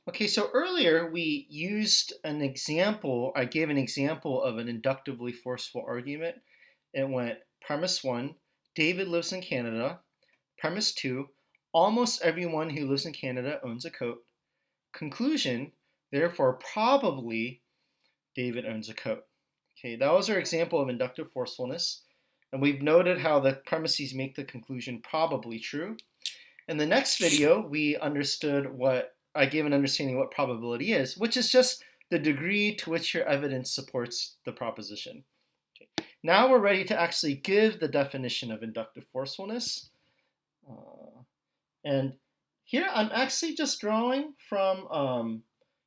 Okay, so earlier we used an example, I gave an example of an inductively forceful argument. It went premise one, David lives in Canada. Premise two, almost everyone who lives in Canada owns a coat. Conclusion, therefore probably David owns a coat. Okay, that was our example of inductive forcefulness. And we've noted how the premises make the conclusion probably true. In the next video, we understood what I gave an understanding of what probability is, which is just the degree to which your evidence supports the proposition. Okay. Now we're ready to actually give the definition of inductive forcefulness. And here I'm actually just drawing from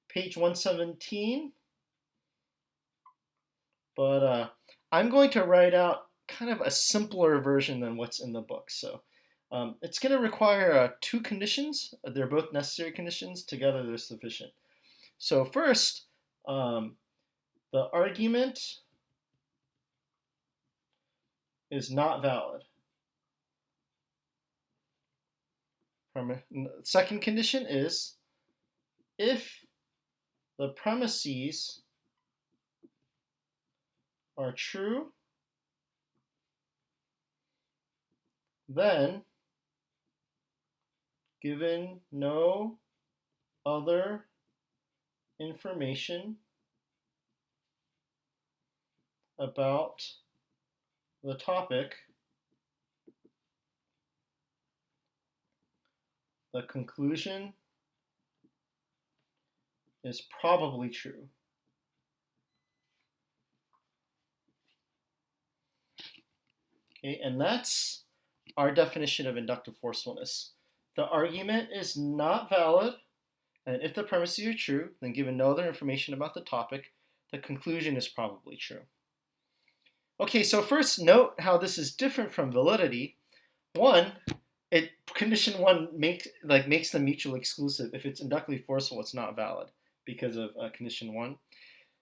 page 117, but I'm going to write out kind of a simpler version than what's in the book. So it's going to require two conditions. They're both necessary conditions. Together, they're sufficient. So first, the argument is not valid. Second condition is if the premises are true, then given no other information about the topic, the conclusion is probably true. Okay, and that's our definition of inductive forcefulness. The argument is not valid, and if the premises are true, then given no other information about the topic, the conclusion is probably true. Okay, so first note how this is different from validity. One, condition one makes them mutually exclusive. If it's inductively forceful, it's not valid because of condition one.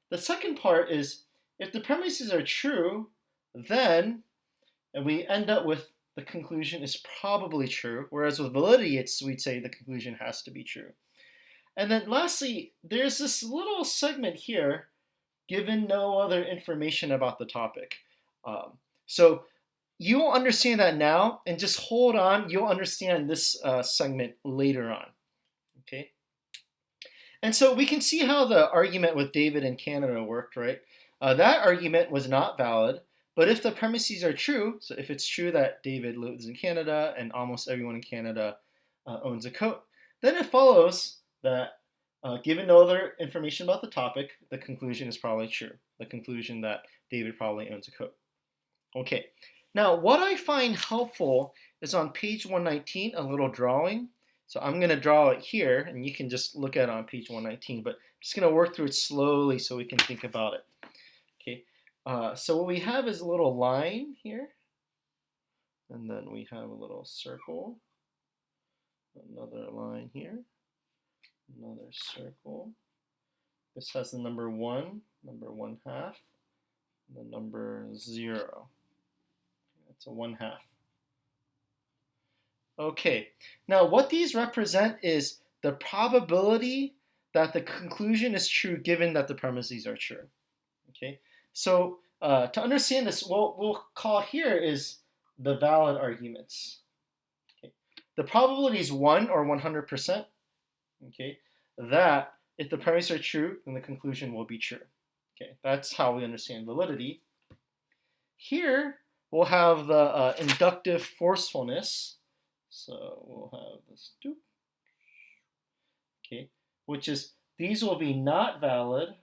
The second part is if the premises are true, then and we end up with the conclusion is probably true, whereas with validity, we'd say the conclusion has to be true. And then lastly, there's this little segment here, given no other information about the topic. So you'll understand that now, and just hold on. You'll understand this segment later on. Okay. And so we can see how the argument with David in Canada worked, right? That argument was not valid. But if the premises are true, so if it's true that David lives in Canada and almost everyone in Canada owns a coat, then it follows that given no other information about the topic, the conclusion is probably true. The conclusion that David probably owns a coat. Okay, now what I find helpful is on page 119, a little drawing. So I'm going to draw it here, and you can just look at it on page 119, but I'm just going to work through it slowly so we can think about it. Okay. So what we have is a little line here, and then we have a little circle, another line here, another circle. This has the number 1, number 1/2, and the number 0. That's a 1/2. Okay, now what these represent is the probability that the conclusion is true given that the premises are true. Okay. So to understand this, what we'll call here is the valid arguments. Okay. The probability is 1 or 100%. Okay. That if the premises are true, then the conclusion will be true. Okay. That's how we understand validity. Here we'll have the inductive forcefulness. So we'll have this. Okay. Which is these will be not valid,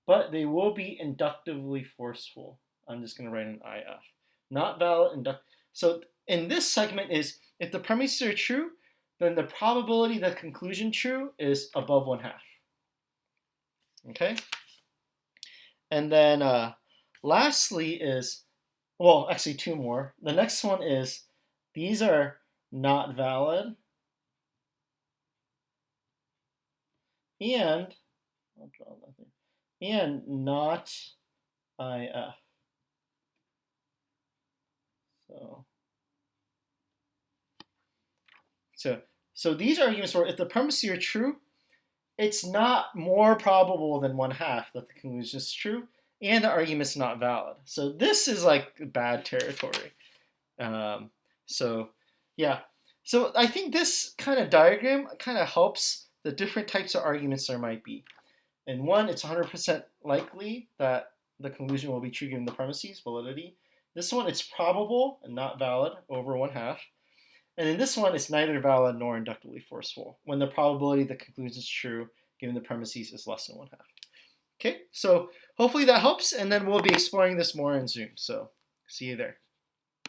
but they will be inductively forceful. I'm just going to write an IF. Not valid, So in this segment is, if the premises are true, then the probability that conclusion true is above 1/2. Okay? And then lastly is, well, actually two more. The next one is, these are not valid. And, I'll draw that there. And not IF. So So these arguments were, if the premises are true, it's not more probable than 1/2 that the conclusion is true, and the argument's not valid. So this is like bad territory. Um, so yeah, so I think this kind of diagram kind of helps the different types of arguments there might be. In one, it's 100% likely that the conclusion will be true given the premises, validity. This one, it's probable and not valid, over 1/2. And in this one, it's neither valid nor inductively forceful, when the probability the conclusion is true given the premises is less than 1/2. Okay, so hopefully that helps, and then we'll be exploring this more in Zoom. So see you there.